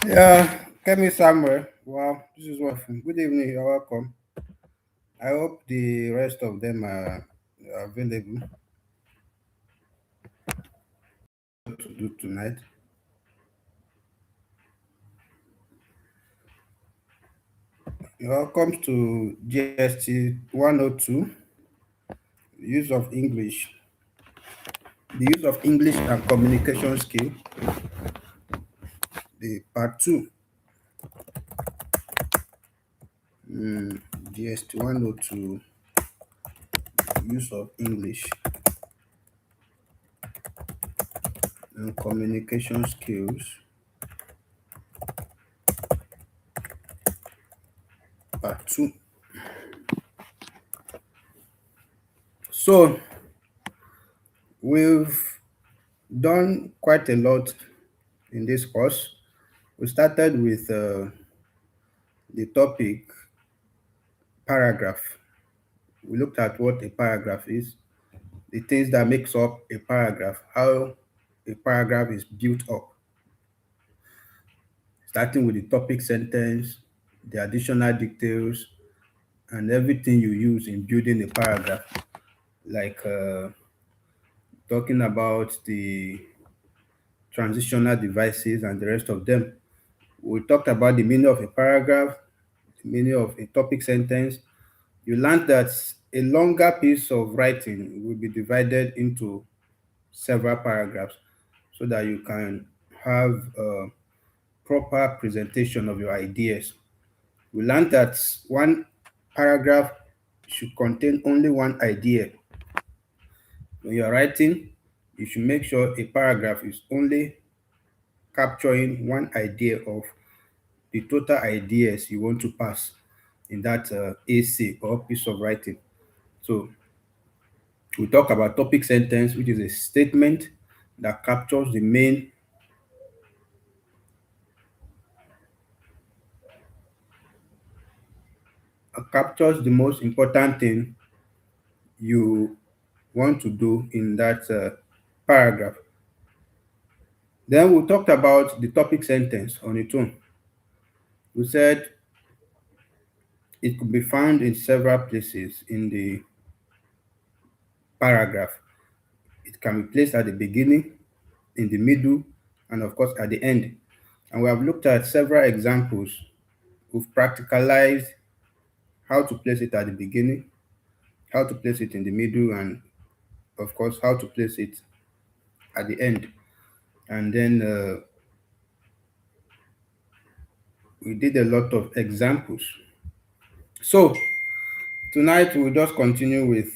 Yeah, Kemi Samuel. Wow, this is wonderful. Good evening. You're welcome. I hope the rest of them are available to do tonight. Welcome to GST 102, use of English. The use of English and communication skill, the part two. GST 102, use of English and communication skills, part two. So, we've done quite a lot in this course. We started with the topic paragraph. We looked at what a paragraph is, the things that makes up a paragraph, how a paragraph is built up, starting with the topic sentence, the additional details, and everything you use in building a paragraph, like talking about the transitional devices and the rest of them. We talked about the meaning of a paragraph, the meaning of a topic sentence. You learned that a longer piece of writing will be divided into several paragraphs so that you can have a proper presentation of your ideas. We learned that one paragraph should contain only one idea. When you're writing, you should make sure a paragraph is only capturing one idea of the total ideas you want to pass in that essay or piece of writing. So we talk about topic sentence, which is a statement that captures the most important thing you want to do in that paragraph. Then we talked about the topic sentence on its own. We said it could be found in several places in the paragraph. It can be placed at the beginning, in the middle, and of course at the end. And we have looked at several examples. We've practicalized how to place it at the beginning, how to place it in the middle, and of course how to place it at the end. And then we did a lot of examples. So tonight we'll just continue with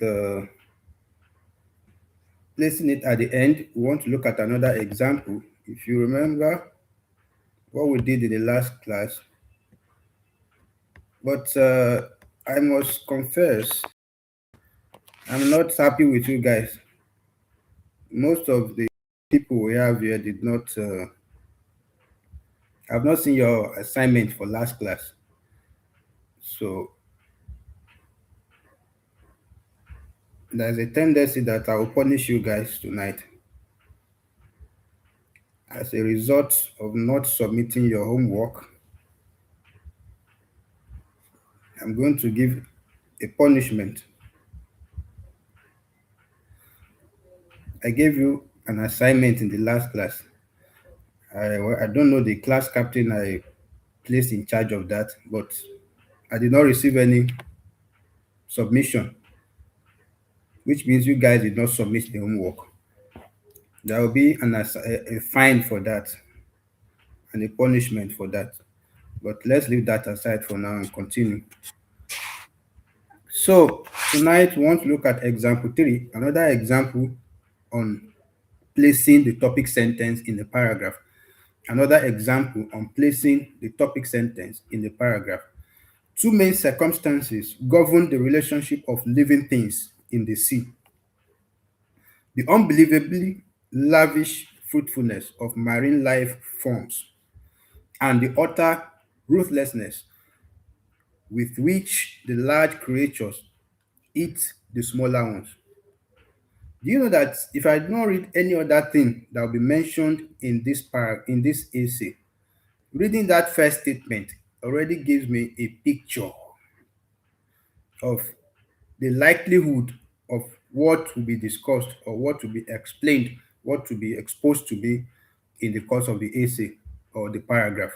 placing it at the end. We want to look at another example. If you remember what we did in the last class, but I must confess, I'm not happy with you guys. Most of the people we have here did not, I've not seen your assignment for last class. So there's a tendency that I will punish you guys tonight as a result of not submitting your homework. I'm going to give a punishment. I gave you an assignment in the last class. I don't know the class captain I placed in charge of that, but I did not receive any submission, which means you guys did not submit the homework. There will be a fine for that and a punishment for that. But let's leave that aside for now and continue. So tonight we want to look at example three, another example on placing the topic sentence in the paragraph. Another example on placing the topic sentence in the paragraph. Two main circumstances govern the relationship of living things in the sea: the unbelievably lavish fruitfulness of marine life forms and the utter ruthlessness with which the large creatures eat the smaller ones. Do you know that if I do not read any other thing that will be mentioned in this essay, Reading that first statement already gives me a picture of the likelihood of what will be discussed or what will be explained, what will be exposed to be in the course of the essay or the paragraph.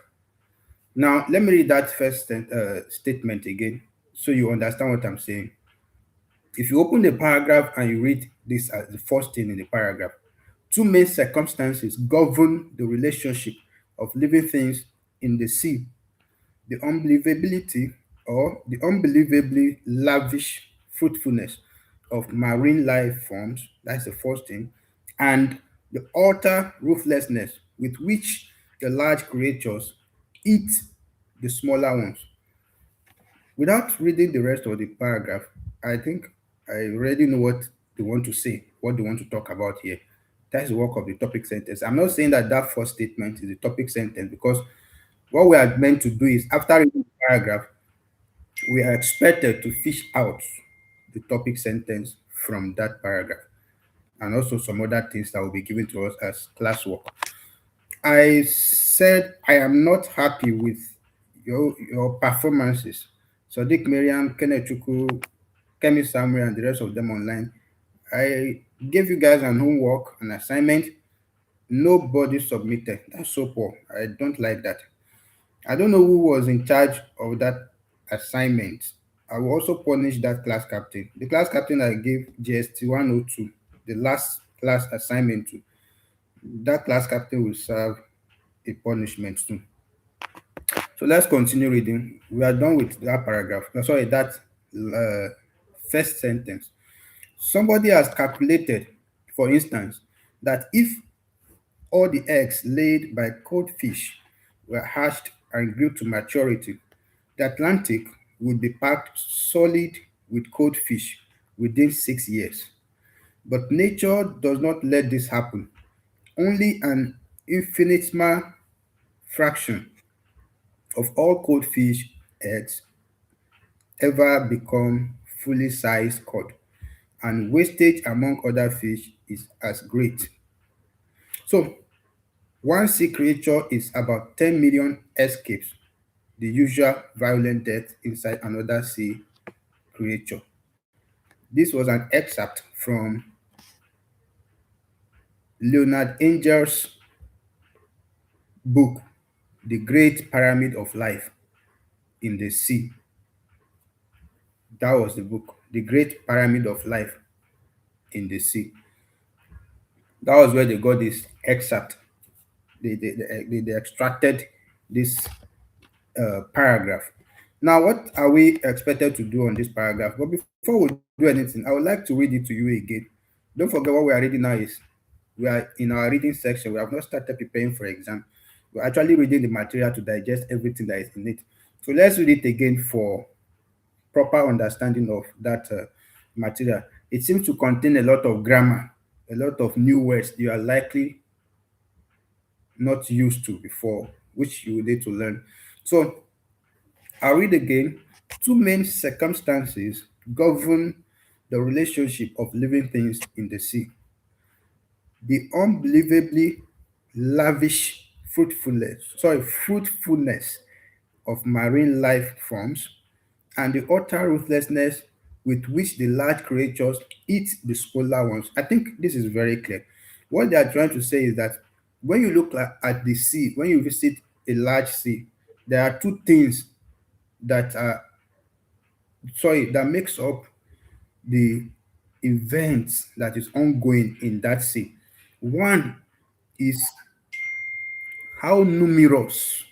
Now, let me read that first statement again so you understand what I'm saying. If you open the paragraph and you read this as the first thing in the paragraph, two main circumstances govern the relationship of living things in the sea: the unbelievability or the unbelievably lavish fruitfulness of marine life forms, that's the first thing, and the utter ruthlessness with which the large creatures eat the smaller ones. Without reading the rest of the paragraph, I think I already know what they want to say, what they want to talk about here. That's the work of the topic sentence. I'm not saying that that first statement is the topic sentence, because what we are meant to do is, after reading the paragraph, we are expected to fish out the topic sentence from that paragraph, and also some other things that will be given to us as classwork. I said I am not happy with your performances. Sadiq Miriam, Kenneth Chuku, Kemi Samuel, and the rest of them online. I gave you guys an homework, an assignment. Nobody submitted. That's so poor. I don't like that. I don't know who was in charge of that assignment. I will also punish that class captain. The class captain I gave GST102, the last class assignment to, that class captain will serve a punishment too. So let's continue reading. We are done with that paragraph. Sorry, that uh, first sentence. Somebody has calculated, for instance, that if all the eggs laid by codfish were hatched and grew to maturity, the Atlantic would be packed solid with codfish within 6 years. But nature does not let this happen. Only an infinitesimal fraction of all codfish eggs ever become fully sized cod, and wastage among other fish is as great. So, one sea creature is about 10 million escapes the usual violent death inside another sea creature. This was an excerpt from Leonard Angel's book, The Great Pyramid of Life in the Sea. That was the book, The Great Pyramid of Life in the Sea. That was where they got this excerpt. They extracted this paragraph. Now, what are we expected to do on this paragraph? But before we do anything, I would like to read it to you again. Don't forget what we are reading now is we are in our reading section. We have not started preparing for exam. We're actually reading the material to digest everything that is in it. So let's read it again for proper understanding of that material. It seems to contain a lot of grammar, a lot of new words you are likely not used to before, which you need to learn. So I'll read again. Two main circumstances govern the relationship of living things in the sea: the unbelievably lavish fruitfulness of marine life forms, and the utter ruthlessness with which the large creatures eat the smaller ones. I think this is very clear. What they are trying to say is that when you look at the sea, when you visit a large sea, there are two things that are that makes up the events that is ongoing in that sea. One is how numerous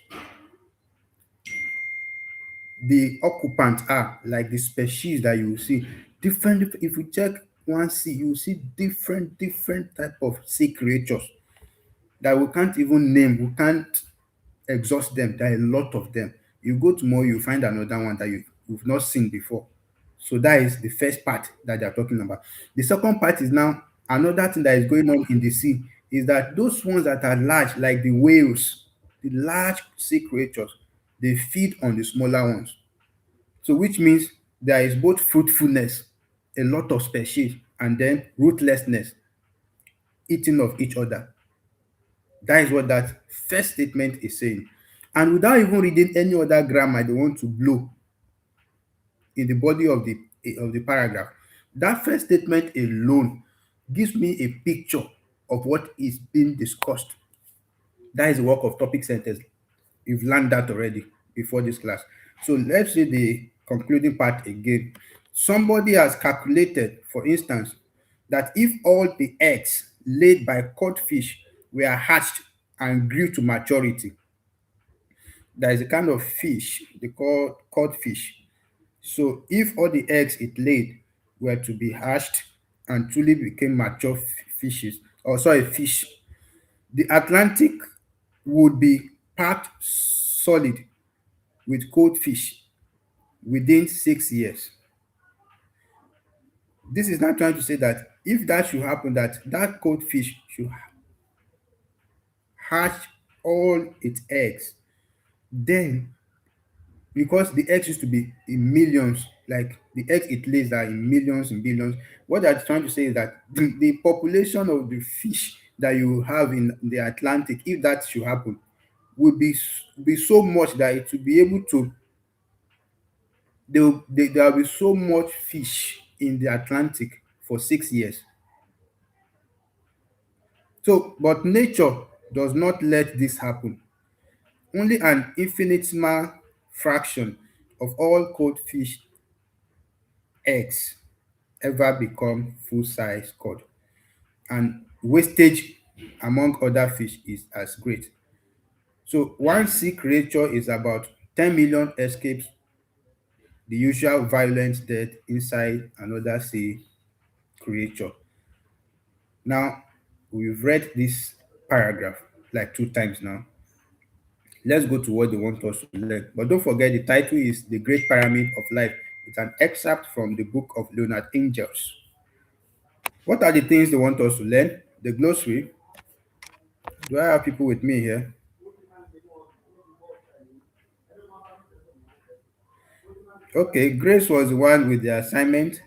the occupants are, like the species that you see. Different, if you check one sea, you see different type of sea creatures that we can't even name, we can't exhaust them. There are a lot of them. You go tomorrow, you find another one that you've not seen before. So that is the first part that they're talking about. The second part is now another thing that is going on in the sea is that those ones that are large, like the whales, the large sea creatures, they feed on the smaller ones. So which means there is both fruitfulness, a lot of species, and then ruthlessness, eating of each other. That is what that first statement is saying. and without even reading any other grammar they want to blow in the body of the paragraph. That first statement alone gives me a picture of what is being discussed. That is the work of topic sentence. You've learned that already before this class. So let's see the concluding part again. Somebody has calculated, for instance, that if all the eggs laid by cod fish were hatched and grew to maturity, there is a kind of fish they call cod fish. So if all the eggs it laid were to be hatched and truly became mature fishes, or sorry, fish, the Atlantic would be packed solid with cold fish within 6 years. This is not trying to say that if that should happen, that that cold fish should hatch all its eggs, then because the eggs used to be in millions, like the eggs it lays are in millions and billions. What they're trying to say is that the population of the fish that you have in the Atlantic, if that should happen, would be so much that it will be able to there will be so much fish in the Atlantic for 6 years. So, but nature does not let this happen. Only an infinitesimal fraction of all cold fish eggs ever become full-size cod, and wastage among other fish is as great. So one sea creature is about 10 million escapes the usual violent death inside another sea creature. Now, we've read this paragraph like two times now. Let's go to what they want us to learn. But don't forget, the title is The Great Pyramid of Life. It's an excerpt from the book of Leonard Angels. What are the things they want us to learn? The glossary. Do I have people with me here? Okay, Grace was the one with the assignment.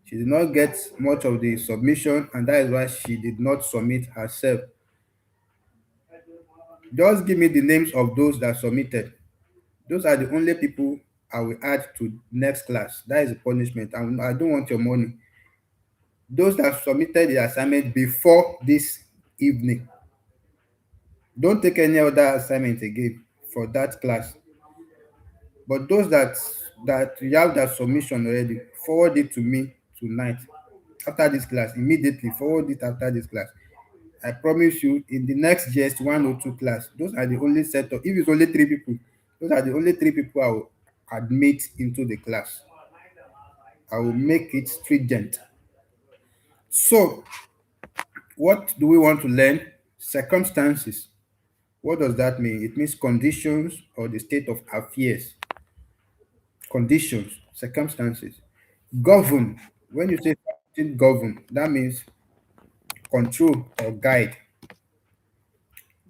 She did not get much of the submission, and that is why she did not submit herself. Just give me the names of those that submitted. Those are the only people I will add to next class. That is the punishment. I don't want your money. Those that submitted the assignment before this evening, don't take any other assignment again for that class. But those that you have that submission already, forward it to me tonight after this class. Immediately forward it after this class. I promise you, in the next GST102 class, those are the only set of, if it's only three people, those are the only three people I will admit into the class. I will make it stringent. So, what do we want to learn? Circumstances. What does that mean? It means conditions or the state of affairs. Conditions, circumstances. Govern. When you say something govern, that means control or guide.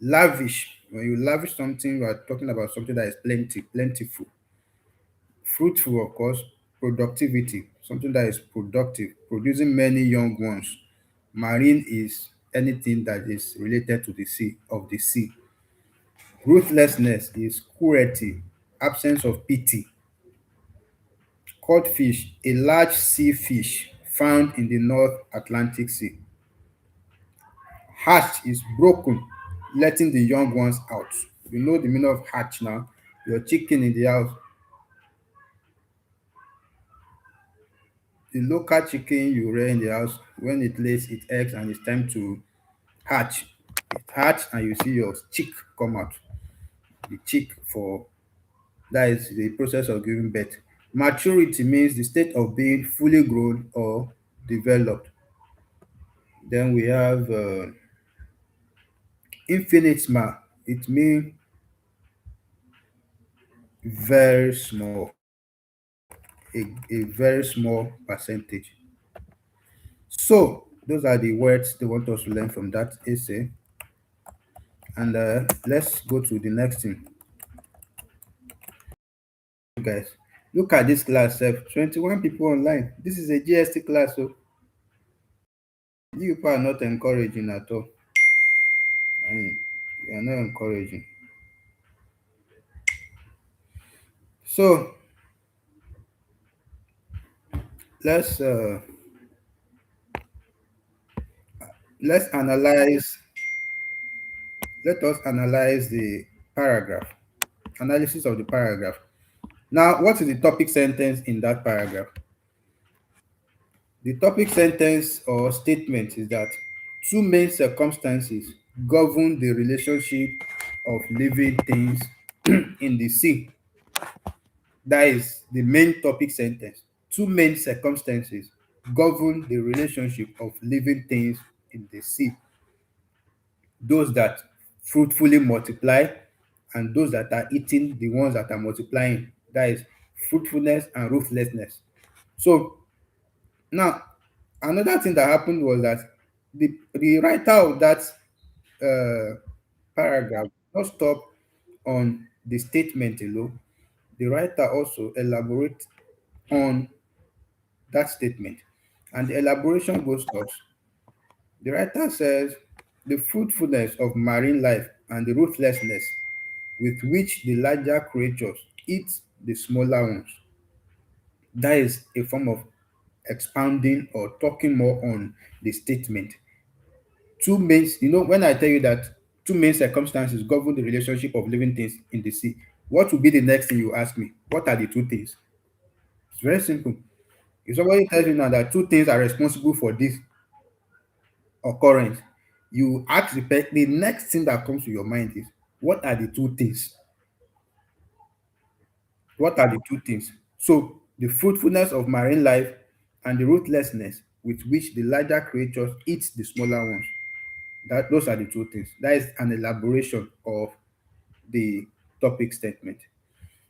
Lavish. When you lavish something, you are talking about something that is plentiful. Fruitful, of course. Productivity, something that is productive, producing many young ones. Marine is anything that is related to the sea, of the sea. Ruthlessness is cruelty, absence of pity. Codfish, a large sea fish found in the North Atlantic Sea. Hatch is broken, letting the young ones out. You know the meaning of hatch now. Your chicken in the house, the local chicken you rear in the house, when it lays its eggs and it's time to hatch, it hatch and you see your chick come out. The chick for that is the process of giving birth. Maturity means the state of being fully grown or developed. Then we have infinitesimal. It means very small, a very small percentage. So those are the words they want us to learn from that essay. And let's go to the next thing. Guys, look at this class sef. 21 people online. This is a GST class, so you people are not encouraging at all. I mean, you are not encouraging. So let's uh, let's analyze. Let us analyze the paragraph. Analysis of the paragraph. Now, what is the topic sentence in that paragraph? The topic sentence or statement is that two main circumstances govern the relationship of living things in the sea. That is the main topic sentence. Two main circumstances govern the relationship of living things in the sea. Those that fruitfully multiply and those that are eating the ones that are multiplying. That is fruitfulness and ruthlessness. So now, another thing that happened was that the writer of that paragraph not stop on the statement alone. The writer also elaborates on that statement. And the elaboration goes thus. The writer says, the fruitfulness of marine life and the ruthlessness with which the larger creatures eat the smaller ones. That is a form of expounding or talking more on the statement. Two main, when I tell you that two main circumstances govern the relationship of living things in the sea, what will be the next thing you ask me? What are the two things? It's very simple. If somebody tells you now that two things are responsible for this occurrence, you ask the next thing that comes to your mind is, what are the two things? What are the two things? So, the fruitfulness of marine life and the ruthlessness with which the larger creatures eat the smaller ones. That those are the two things. That is an elaboration of the topic statement.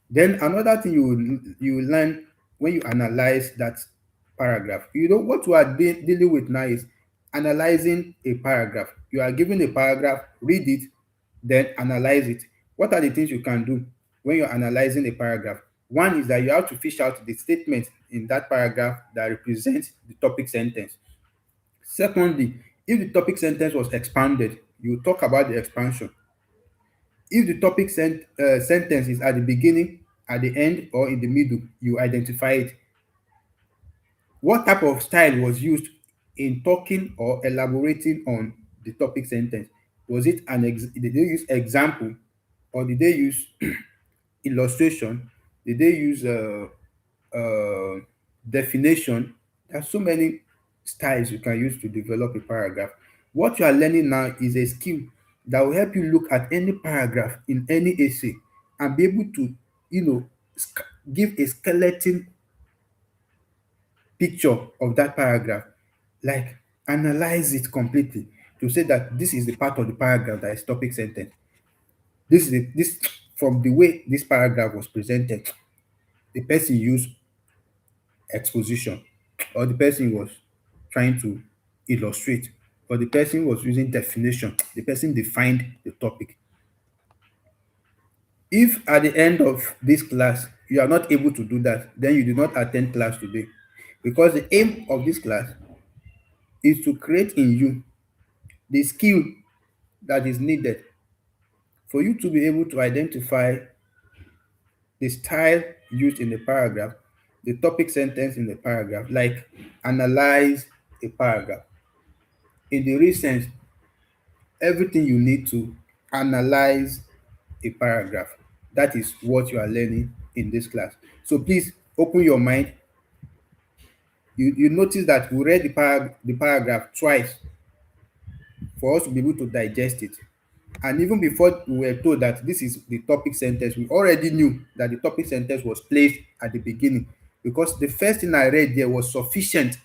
Then another thing you learn when you analyze that paragraph. What we are dealing with now is analyzing a paragraph. You are given a paragraph, read it, then analyze it. What are the things you can do when you're analyzing a paragraph? One is that you have to fish out the statement in that paragraph that represents the topic sentence. Secondly, if the topic sentence was expanded, you talk about the expansion. If the topic sentence is at the beginning, at the end, or in the middle, you identify it. What type of style was used in talking or elaborating on the topic sentence? Was it did they use example, or did they use illustration? Did they use uh, definition? There are so many styles you can use to develop a paragraph. What you are learning now is a skill that will help you look at any paragraph in any essay and be able to, you know, give a skeleton picture of that paragraph, like analyze it completely to say that this is the part of the paragraph that is topic sentence. This from the way this paragraph was presented, the person used exposition, or the person was trying to illustrate, or the person was using definition, the person defined the topic. If at the end of this class you are not able to do that, then you do not attend class today, because the aim of this class is to create in you the skill that is needed for you to be able to identify the style used in the paragraph, the topic sentence in the paragraph, like analyze a paragraph. In the real sense, everything you need to analyze a paragraph. That is what you are learning in this class. So please open your mind. You notice that we read the paragraph twice for us to be able to digest it. And even before we were told that this is the topic sentence, we already knew that the topic sentence was placed at the beginning, because the first thing I read there was sufficient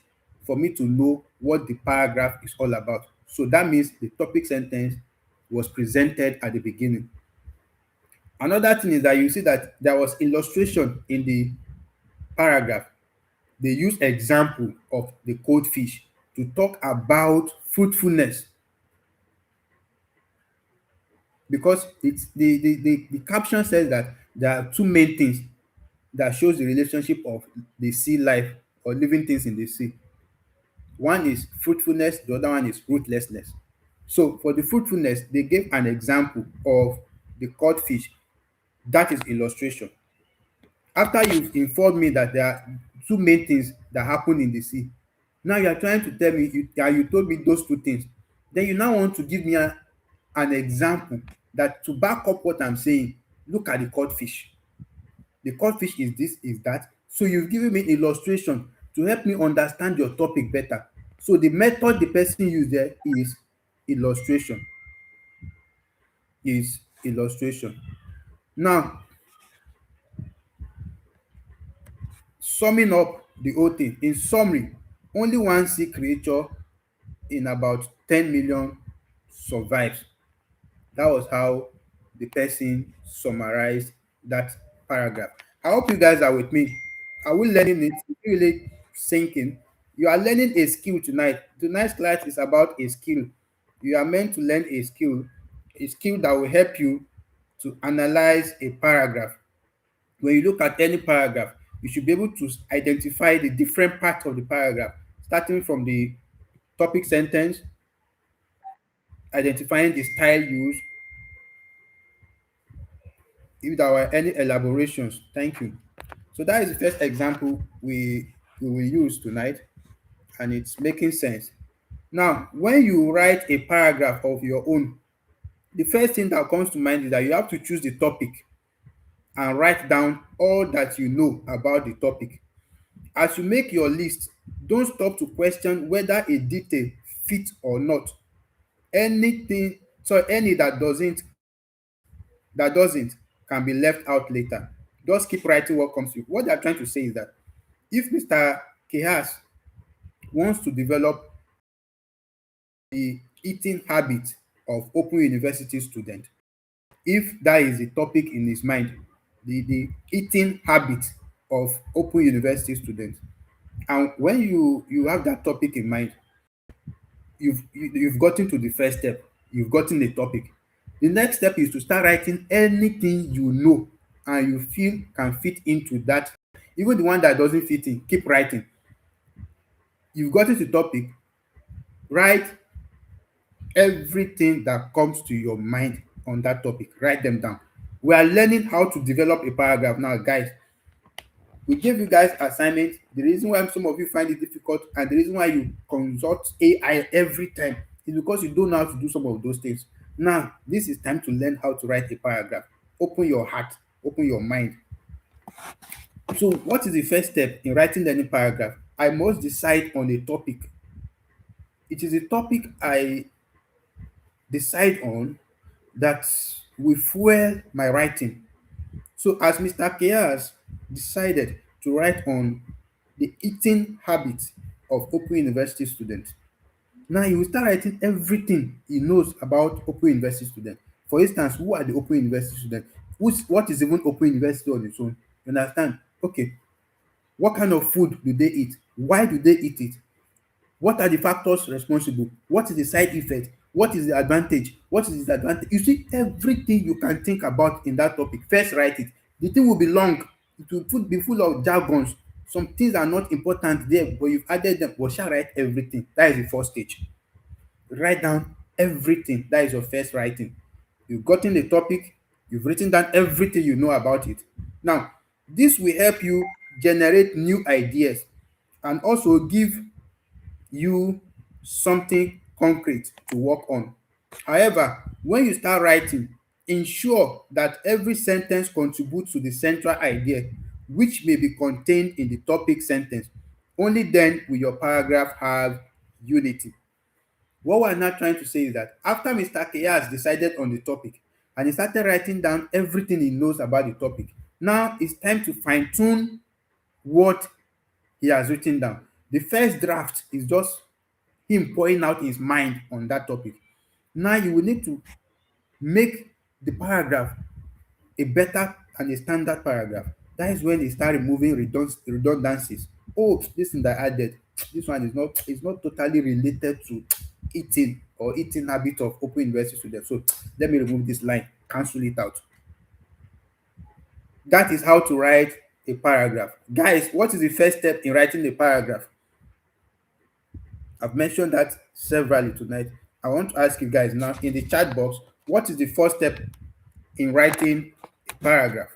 for me to know what the paragraph is all about. So that means the topic sentence was presented at the beginning. Another thing is that you see that there was illustration in the paragraph. They use example of the goldfish to talk about fruitfulness, because the caption says that there are two main things that shows the relationship of the sea life or living things in the sea. One is fruitfulness, the other one is rootlessness. So for the fruitfulness, they gave an example of the codfish. That is illustration. After you've informed me that there are two main things that happen in the sea, now you are trying to tell me you told me those two things. Then you now want to give me an example that to back up what I'm saying. Look at the codfish. The codfish is this, is that. So you've given me illustration to help me understand your topic better. So the method the person used there illustration is illustration. Now, summing up the whole thing, in summary, only one sea creature in about 10 million survives. That was how the person summarized that paragraph. I hope you guys are with me. Are we learning it? Is it really sinking? You are learning a skill tonight. Tonight's class is about a skill. You are meant to learn a skill that will help you to analyze a paragraph. When you look at any paragraph, you should be able to identify the different parts of the paragraph, starting from the topic sentence, identifying the style used, if there were any elaborations. Thank you. So that is the first example we will use tonight, and it's making sense. Now, when you write a paragraph of your own, the first thing that comes to mind is that you have to choose the topic and write down all that you know about the topic. As you make your list, don't stop to question whether a detail fits or not. Anything, so any that doesn't can be left out later. Just keep writing what comes to you. What they're trying to say is that if Mr. Kehas wants to develop the eating habit of open university students, if that is the topic in his mind, the eating habit of open university students, and when you have that topic in mind, you've gotten to the first step. You've gotten the topic. The next step is to start writing anything you know and you feel can fit into that. Even the one that doesn't fit in, keep writing. You've gotten to the topic. Write everything that comes to your mind on that topic. Write them down. We are learning how to develop a paragraph now, guys. We gave you guys assignments. The reason why some of you find it difficult and the reason why you consult AI every time is because you don't know how to do some of those things. Now, this is time to learn how to write a paragraph. Open your heart, open your mind. So, what is the first step in writing any paragraph? I must decide on a topic. It is a topic I decide on that will fuel my writing. So, as Mr. Kayas decided to write on the eating habits of Open University students, now he will start writing everything he knows about Open University students. For instance, who are the Open University students? What is even Open University on its own? You understand? Okay, what kind of food do they eat? Why do they eat it? What are the factors responsible? What is the side effect? What is the advantage? What is the disadvantage? You see, everything you can think about in that topic, first write it. The thing will be long. It will be full of jargons. Some things are not important there, but you've added them. But shall write everything. That is the first stage. Write down everything. That is your first writing. You've gotten the topic. You've written down everything you know about it. Now, this will help you generate new ideas and also give you something concrete to work on. However, when you start writing, ensure that every sentence contributes to the central idea, which may be contained in the topic sentence. Only then will your paragraph have unity. What we're now trying to say is that after Mr. K has decided on the topic and he started writing down everything he knows about the topic, now it's time to fine tune what he has written down. The first draft is just him pouring out his mind on that topic. Now you will need to make the paragraph a better and a standard paragraph. That is when they start removing redundancies. Oh, this thing that I added, this one is not totally related to eating or eating habit of open university students. So let me remove this line, cancel it out. That is how to write a paragraph. Guys, what is the first step in writing a paragraph? I've mentioned that severally tonight. I want to ask you guys now in the chat box, what is the first step in writing a paragraph?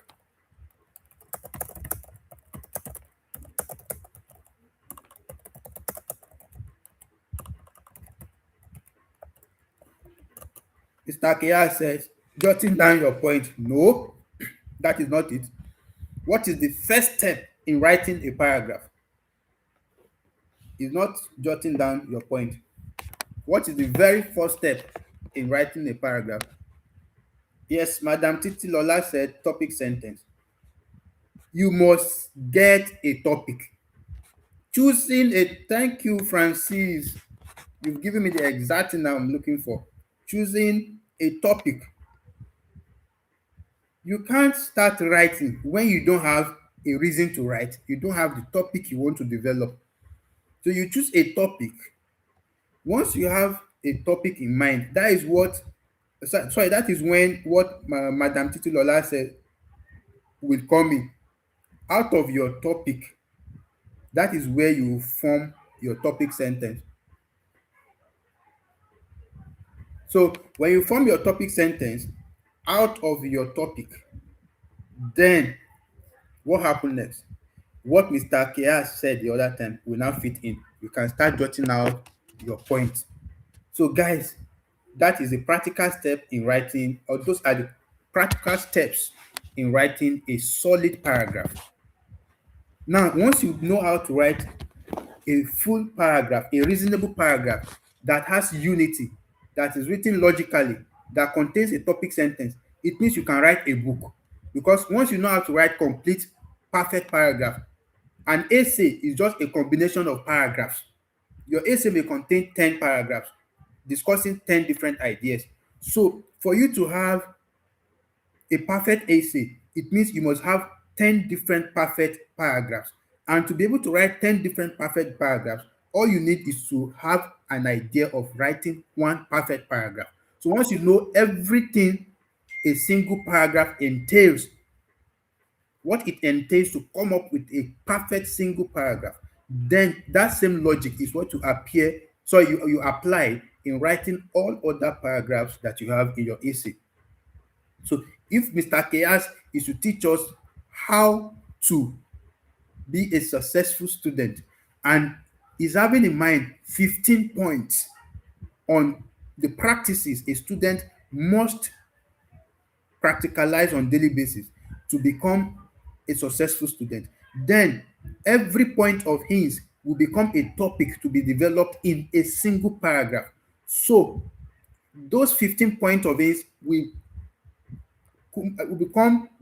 Mr. Kea says, jotting down your point. No, that is not it. What is the first step in writing a paragraph? Is not jotting down your point. What is the very first step in writing a paragraph? Yes, Madam Titi Lola said topic sentence. You must get a topic. Choosing a thank you, Francis. You've given me the exact thing I'm looking for. Choosing a topic. You can't start writing when you don't have a reason to write. You don't have the topic you want to develop. So you choose a topic. Once you have a topic in mind, that is what sorry, that is when what Madam Titi Lola said will come in. Out of your topic, that is where you form your topic sentence. So when you form your topic sentence out of your topic, then what happens next? What Mr. Kias said the other time will now fit in. You can start jotting out your point. So guys, that is a practical step in writing, or those are the practical steps in writing a solid paragraph. Now, once you know how to write a full paragraph, a reasonable paragraph that has unity, that is written logically, that contains a topic sentence, it means you can write a book. Because once you know how to write complete, perfect paragraph, an essay is just a combination of paragraphs. Your essay may contain 10 paragraphs discussing 10 different ideas. So, for you to have a perfect essay, it means you must have 10 different perfect paragraphs. And to be able to write 10 different perfect paragraphs, all you need is to have an idea of writing one perfect paragraph. So once you know everything a single paragraph entails, what it entails to come up with a perfect single paragraph, then that same logic is what to appear, so you apply in writing all other paragraphs that you have in your essay. So if Mr. Keyas is to teach us how to be a successful student and is having in mind 15 points on the practices a student must practicalize on daily basis to become a successful student, then every point of his will become a topic to be developed in a single paragraph. So those 15 points of his they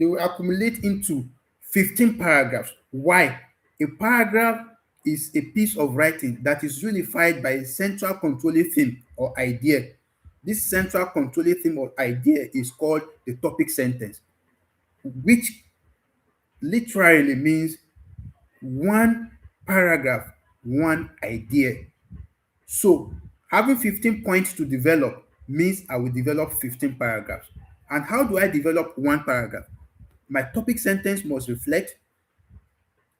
will accumulate into 15 paragraphs. Why? A paragraph is a piece of writing that is unified by a central controlling theme or idea. This central controlling theme or idea is called the topic sentence, which literally means one paragraph, one idea. So having 15 points to develop means I will develop 15 paragraphs. And how do I develop one paragraph? My topic sentence must reflect.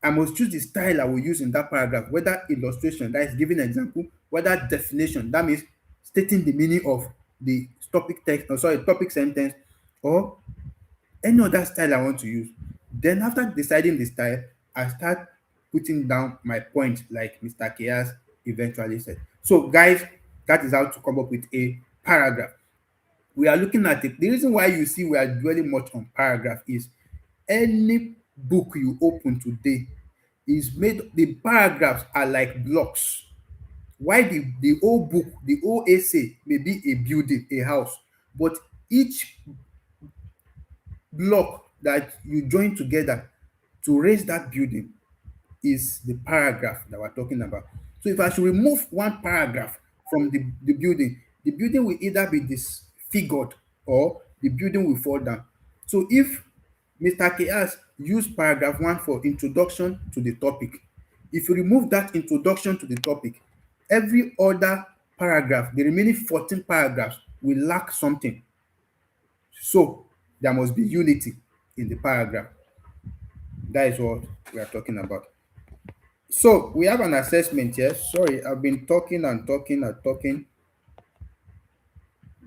I must choose the style I will use in that paragraph, whether illustration, that is giving an example, whether definition, that means stating the meaning of the topic text, or sorry, topic sentence, or any other style I want to use. Then after deciding the style, I start putting down my point like Mr. Kias eventually said. So guys, that is how to come up with a paragraph. We are looking at it. The reason why you see we are dwelling much on paragraph is any book you open today is made, the paragraphs are like blocks. Why the whole book, the whole essay may be a building, a house, but each block that you join together to raise that building is the paragraph that we're talking about. So if I should remove one paragraph from the building will either be disfigured or the building will fall down. So if Mr. Kias used paragraph 1 for introduction to the topic, if you remove that introduction to the topic, every other paragraph, the remaining 14 paragraphs, will lack something. So there must be unity in the paragraph. That is what we are talking about. So we have an assessment here. Sorry, I've been talking and talking and talking.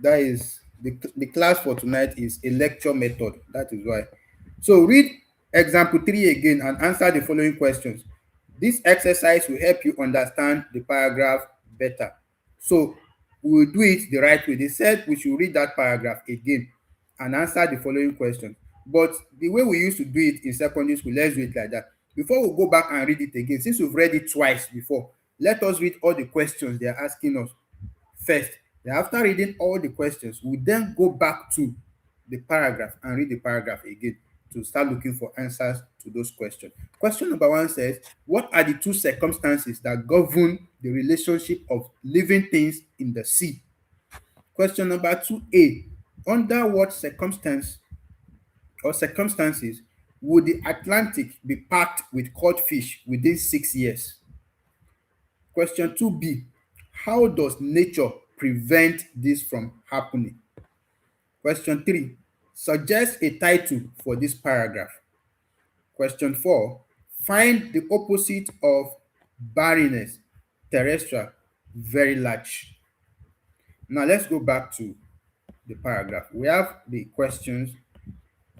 That is the class for tonight is a lecture method. That is why. So read example 3 again and answer the following questions. This exercise will help you understand the paragraph better. So we will do it the right way. They said we should read that paragraph again and answer the following question. But the way we used to do it in secondary school, let's do it like that. Before we go back and read it again, since we've read it twice before, let us read all the questions they are asking us first. Then after reading all the questions, we then go back to the paragraph and read the paragraph again to start looking for answers to those questions. Question number one says, what are the two circumstances that govern the relationship of living things in the sea? Question number 2A, under what circumstance or circumstances would the Atlantic be packed with cod fish within 6 years? Question 2B, how does nature prevent this from happening? Question 3, suggest a title for this paragraph. Question 4, find the opposite of barrenness, terrestrial, very large. Now let's go back to the paragraph. We have the questions.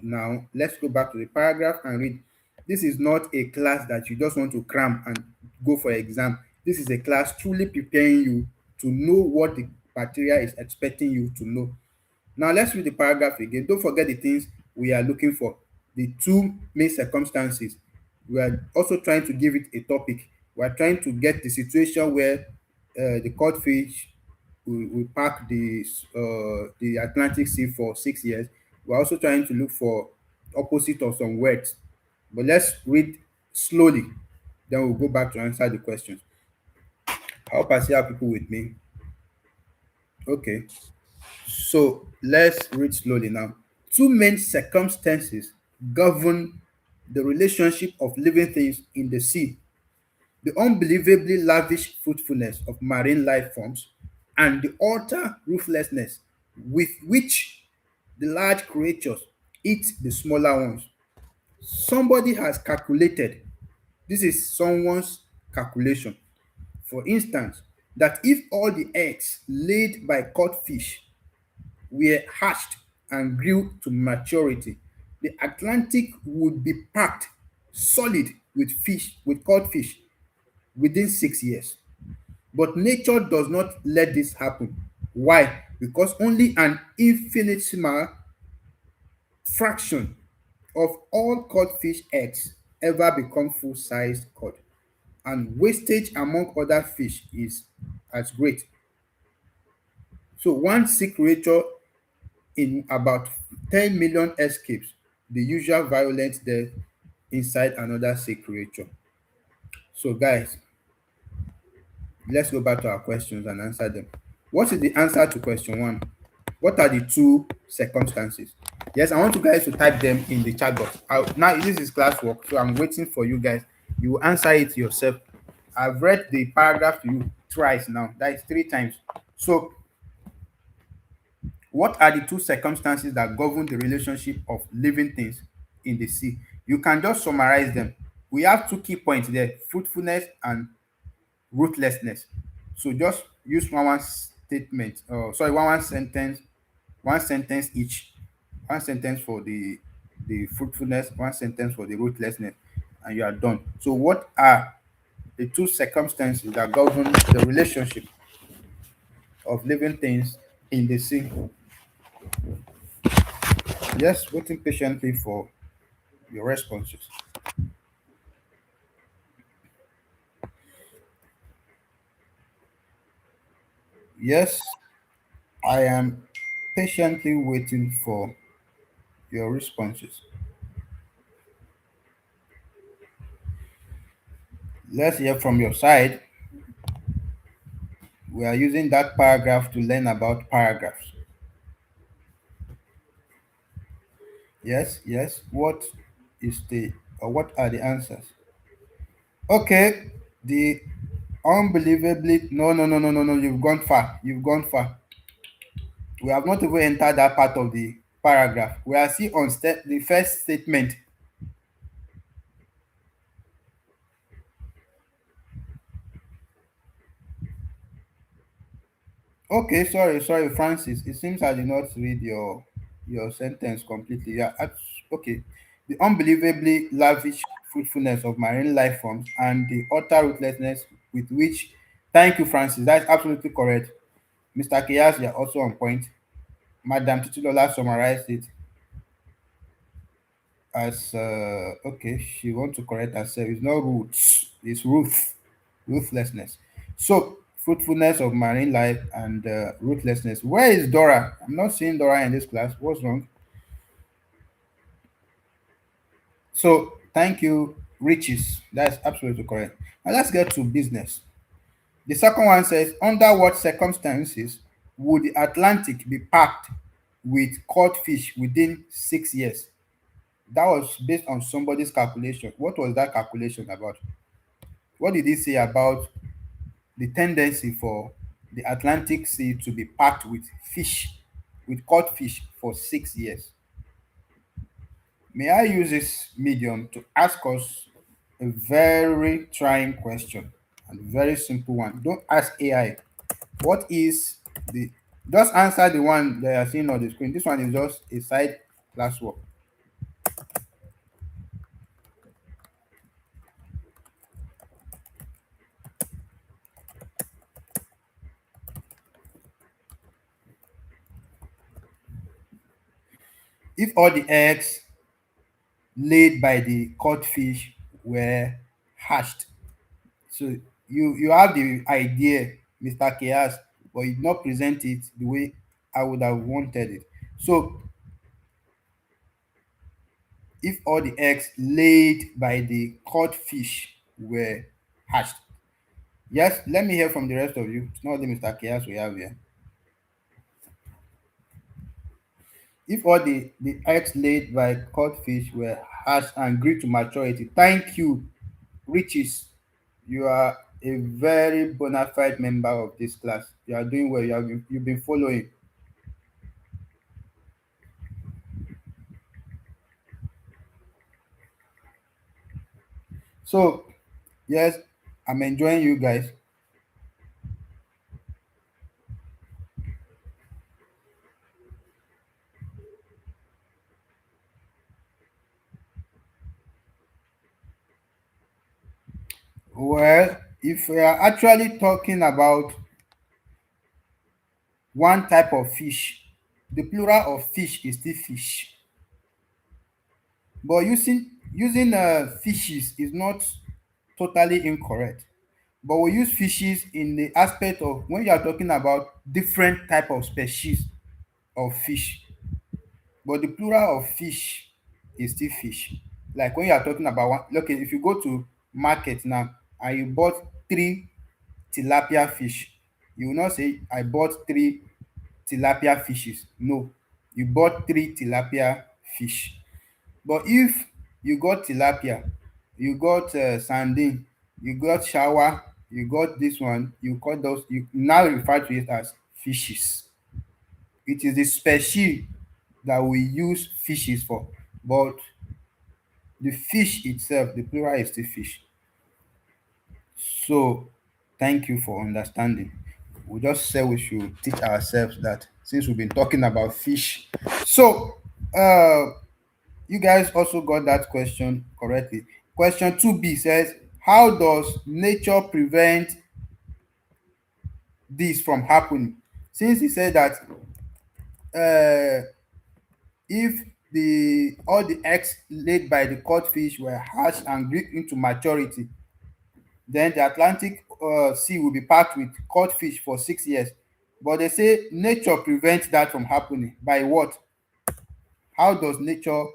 Now let's go back to the paragraph and read. This is not a class that you just want to cram and go for exam. This is a class truly preparing you to know what the material is expecting you to know. Now let's read the paragraph again. Don't forget the things we are looking for. The two main circumstances. We are also trying to give it a topic. We are trying to get the situation where the codfish will pack the Atlantic Sea for 6 years. We're also trying to look for opposite of some words. But let's read slowly. Then we'll go back to answer the questions. I hope I see how people with me. Okay. So let's read slowly now. Two main circumstances govern the relationship of living things in the sea: the unbelievably lavish fruitfulness of marine life forms and the utter ruthlessness with which the large creatures eat the smaller ones. Somebody has calculated, this is someone's calculation, for instance, that if all the eggs laid by codfish were hatched and grew to maturity, the Atlantic would be packed solid with codfish within 6 years. But nature does not let this happen. Why? Because only an infinitesimal fraction of all codfish eggs ever become full-sized cod, and wastage among other fish is as great. So one sea creature in about 10 million escapes the usual violent death inside another sea creature. So guys, let's go back to our questions and answer them. What is the answer to question one? What are the two circumstances? Yes, I want you guys to type them in the chat box. Now, this is classwork, so I'm waiting for you guys. You will answer it yourself. I've read the paragraph to you twice now. That is 3 times. So, what are the two circumstances that govern the relationship of living things in the sea? You can just summarize them. We have two key points there: fruitfulness and ruthlessness. So just use one statement, one sentence, one sentence each. One sentence for the fruitfulness, one sentence for the ruthlessness, and you are done. So what are the two circumstances that govern the relationship of living things in the sea? Yes, waiting patiently for your responses. Yes, I am patiently waiting for your responses. Let's hear from your side. We are using that paragraph to learn about paragraphs. Yes, yes. What are the answers? Okay, the unbelievably, no, no, no, no, no, no, you've gone far. You've gone far. We have not even entered that part of the paragraph. We are still on the first statement. Okay, sorry, Francis. It seems I did not read your sentence completely. Yeah, okay. The unbelievably lavish fruitfulness of marine life forms and the utter ruthlessness with which. Thank you, Francis. That's absolutely correct. Mr. Kiyas, you're also on point. Madam Titulola summarized it as okay, she wants to correct herself. It's not roots, it's ruthlessness. So, fruitfulness of marine life and ruthlessness. Where is Dora? I'm not seeing Dora in this class. What's wrong? So, thank you, Riches. That's absolutely correct. Now, let's get to business. The second one says, under what circumstances would the Atlantic be packed with caught fish within 6 years? That was based on somebody's calculation. What was that calculation about? What did he say about the tendency for the Atlantic Sea to be packed with fish, with caught fish for 6 years? May I use this medium to ask us a very trying question and very simple one? Don't ask AI. What is the just answer the one that you are seeing on the screen. This one is just a side classwork. If all the eggs laid by the caught fish were hatched. So you have the idea, Mr. Chaos, but you did not present it the way I would have wanted it. So if all the eggs laid by the caught fish were hatched. Yes, let me hear from the rest of you. It's not only Mr. Chaos we have here. If all the eggs laid by caught fish were hatched and grew to maturity, thank you, Riches. You are a very bona fide member of this class. You are doing well. You've been following. So, yes, I'm enjoying you guys. Well, if we are actually talking about one type of fish, the plural of fish is still fish. But using fishes is not totally incorrect. But we use fishes in the aspect of when you are talking about different type of species of fish. But the plural of fish is still fish. Like when you are talking about one, okay, if you go to market now and you bought three tilapia fish, you will not say I bought three tilapia fishes. No, you bought three tilapia fish. But if you got tilapia, you got sardine, you got shower, you got this one, you got those, you now refer to it as fishes. It is the species that we use fishes for, but the fish itself, the plural is still fish. So thank you for understanding. We just said we should teach ourselves that since we've been talking about fish. So uh you guys also got that question correctly. Question 2B says, how does nature prevent this from happening? Since he said that uh if the all the eggs laid by the caught fish were hatched and grew into maturity, then the Atlantic Sea will be packed with caught fish for 6 years. But they say nature prevents that from happening. By what? How does nature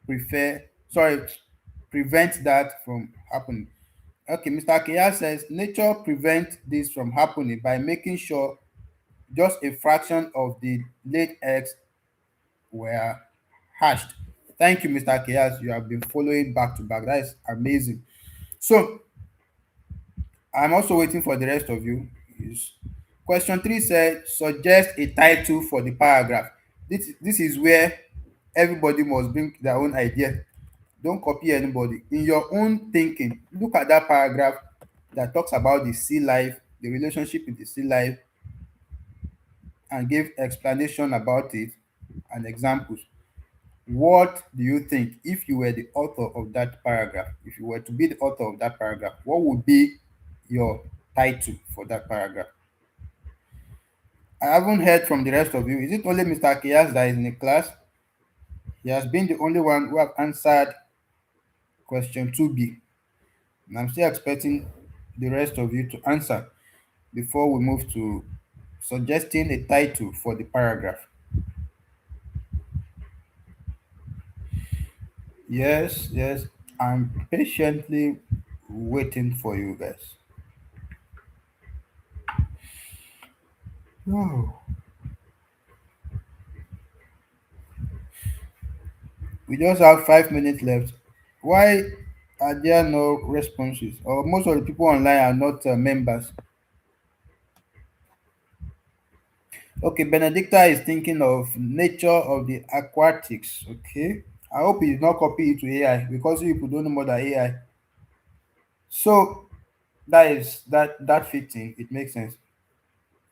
prefer, sorry, prevent that from happening? Okay, Mr. Kia says nature prevents this from happening by making sure just a fraction of the laid eggs were hatched. Thank you, Mr. Kias. You have been following back to back. That is amazing. So I'm also waiting for the rest of you. Yes. Question 3 said, suggest a title for the paragraph. This is where everybody must bring their own idea. Don't copy anybody. In your own thinking, look at that paragraph that talks about the sea life, the relationship with the sea life, and give explanation about it and examples. What do you think if you were the author of that paragraph? If you were to be the author of that paragraph, what would be your title for that paragraph? I haven't heard from the rest of you. Is it only Mr. Kias that is in the class? He has been the only one who have answered question 2B. And I'm still expecting the rest of you to answer before we move to suggesting a title for the paragraph. Yes, yes, I'm patiently waiting for you guys. Oh, we just have 5 minutes left. Why are there no responses? Or most of the people online are not members. Okay, Benedicta is thinking of nature of the aquatics. Okay, I hope he did not copy it to AI because you people don't know more than AI. So that fits in. It makes sense.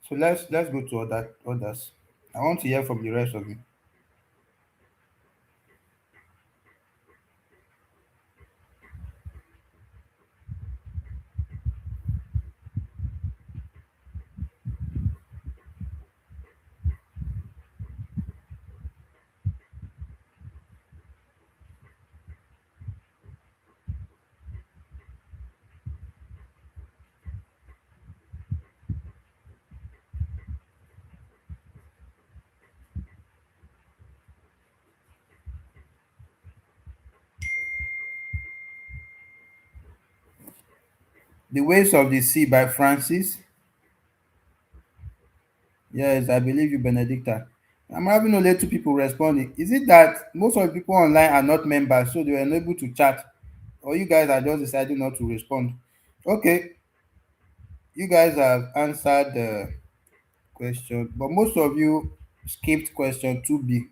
So let's go to others. I want to hear from the rest of you. The Waves of the Sea by Francis. Yes, I believe you, Benedicta. I'm having only two people responding. Is it that most of the people online are not members, so they were unable to chat, or you guys are just deciding not to respond? Okay, you guys have answered the question, but most of you skipped question 2B.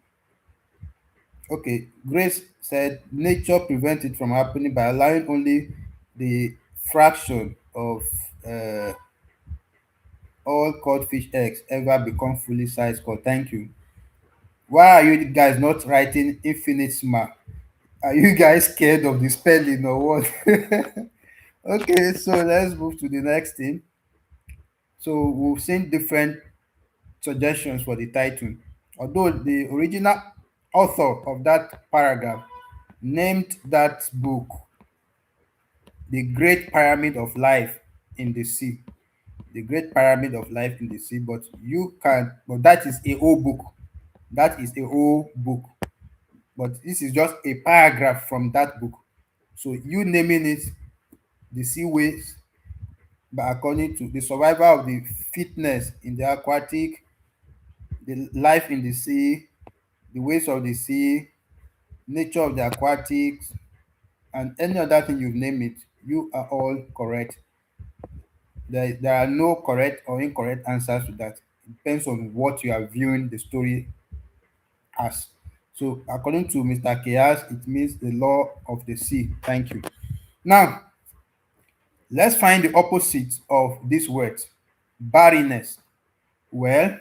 Okay, Grace said nature prevents it from happening by allowing only the fraction of uh, all codfish eggs ever become fully sized cod. Thank you. Why are you guys not writing infinitesimal? Are you guys scared of the spelling or what? Okay, so let's move to the next thing. So we've seen different suggestions for the title. Although the original author of that paragraph named that book The Great Pyramid of Life in the Sea. The Great Pyramid of Life in the Sea, but you can, but that is a whole book. That is a whole book. But this is just a paragraph from that book. So you naming it the seaways, but according to the survival of the fitness in the aquatic, the life in the sea, the ways of the sea, nature of the aquatics, and any other thing you've named it, you are all correct. There are no correct or incorrect answers to that. It depends on what you are viewing the story as. So according to Mr. Chaos, it means the law of the sea. Thank you. Now, let's find the opposite of this word, barrenness. Well,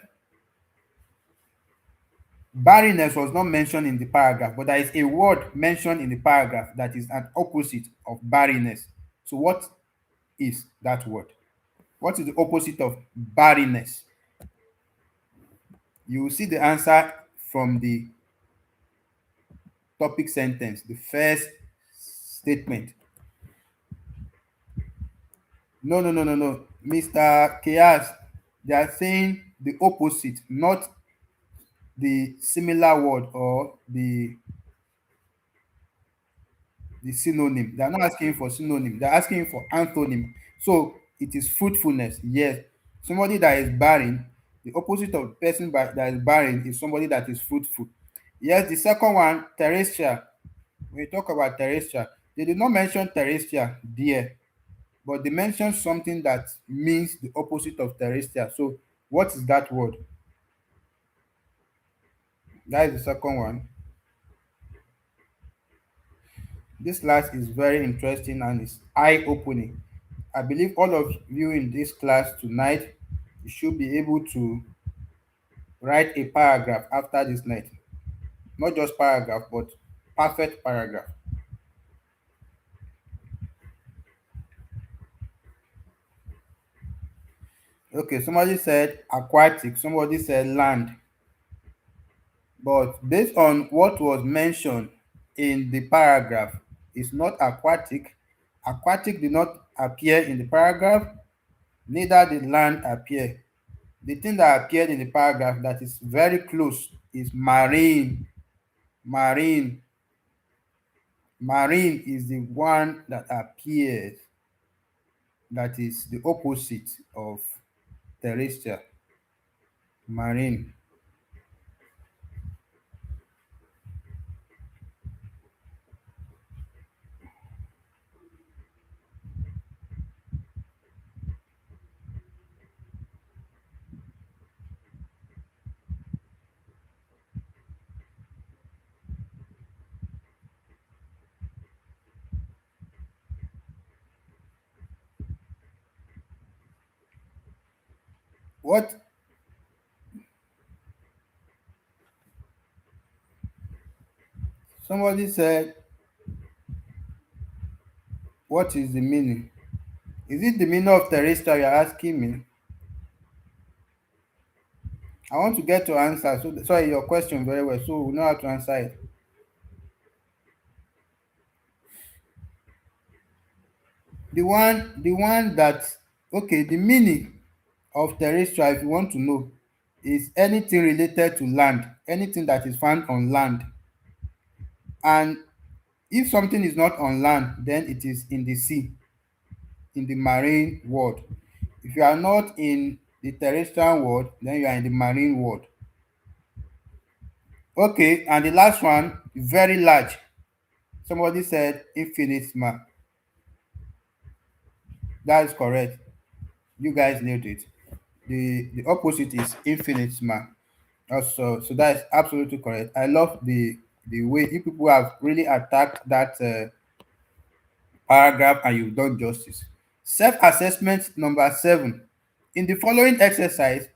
barrenness was not mentioned in the paragraph, but there is a word mentioned in the paragraph that is an opposite of barrenness. So, what is that word? What is the opposite of barrenness? You will see the answer from the topic sentence, the first statement. No, no, no, no, no. Mr. Chaos, they are saying the opposite, not the similar word or the synonym. They are not asking for synonym, they're asking for antonym. So it is fruitfulness. Yes. Somebody that is barren, the opposite of person that is barren is somebody that is fruitful. Yes, the second one, terrestrial. When we talk about terrestrial, they did not mention terrestrial there, but they mentioned something that means the opposite of terrestrial. So what is that word? That is the second one. This class is very interesting and it's eye-opening. I believe all of you in this class tonight, you should be able to write a paragraph after this night. Not just paragraph, but perfect paragraph. Okay, somebody said aquatic, somebody said land. But based on what was mentioned in the paragraph, it's not aquatic. Aquatic did not appear in the paragraph, neither did land appear. The thing that appeared in the paragraph that is very close is marine. Marine. Marine is the one that appears, that is the opposite of terrestrial. Marine. What somebody said, what is the meaning? Is it the meaning of terrestrial you're asking me? I want to get your answer. So sorry, your question very well. So we know how to answer it. The one that, okay, the meaning of terrestrial, if you want to know, is anything related to land, anything that is found on land. And if something is not on land, then it is in the sea, in the marine world. If you are not in the terrestrial world, then you are in the marine world. Okay, and the last one, very large. Somebody said infinitesimal. That is correct. You guys nailed it. The opposite is infinitesimal. Also, so that is absolutely correct. I love the way you people have really attacked that paragraph, and you've done justice. Self-assessment number 7. In the following exercise,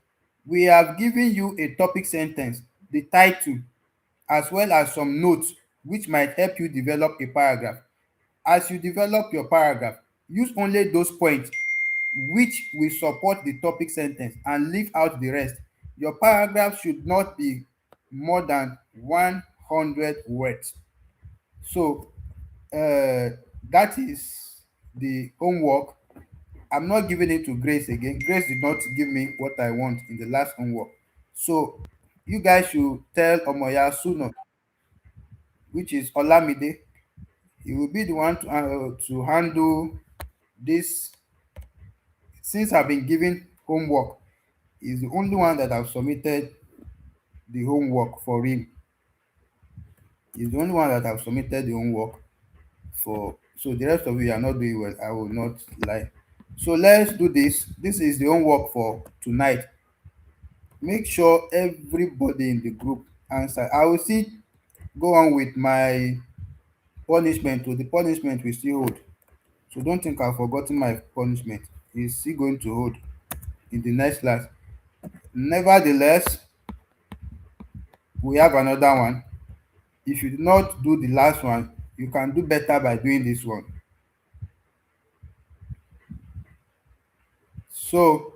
we have given you a topic sentence, the title, as well as some notes which might help you develop a paragraph. As you develop your paragraph, use only those points which will support the topic sentence and leave out the rest. Your paragraph should not be more than 100 words. So that is the homework. I'm not giving it to Grace again. Grace did not give me what I want in the last homework. So you guys should tell Omoya Suno, which is Olamide. He will be the one to handle this. Since I've been given homework, he's the only one that I've submitted the homework for him. He's the only one that I've submitted the homework for. So the rest of you are not doing well. I will not lie. So let's do this. This is the homework for tonight. Make sure everybody in the group answer. I will still go on with my punishment. To the punishment we still hold. So don't think I've forgotten my punishment. It's still going to hold in the next class. Nevertheless, we have another one. If you do not do the last one, you can do better by doing this one. So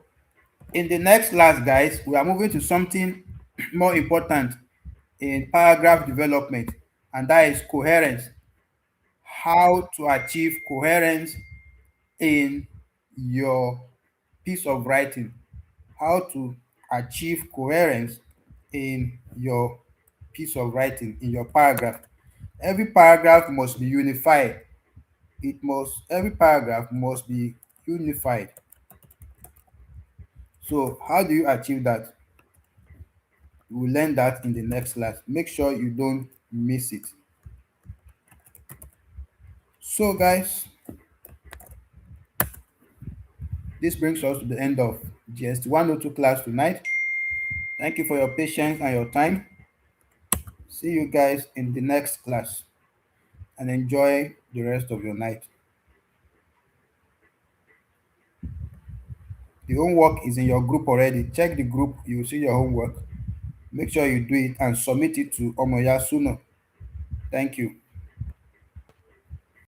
in the next class, guys, we are moving to something more important in paragraph development, and that is coherence. How to achieve coherence in your piece of writing. How to achieve coherence in your piece of writing, in your paragraph. Every paragraph must be unified. Every paragraph must be unified. So how do you achieve that? We'll learn that in the next class. Make sure you don't miss it. So guys, this brings us to the end of GST102 class tonight. Thank you for your patience and your time. See you guys in the next class, and enjoy the rest of your night. The homework is in your group already. Check the group, you will see your homework. Make sure you do it and submit it to Omoya Suno. Thank you.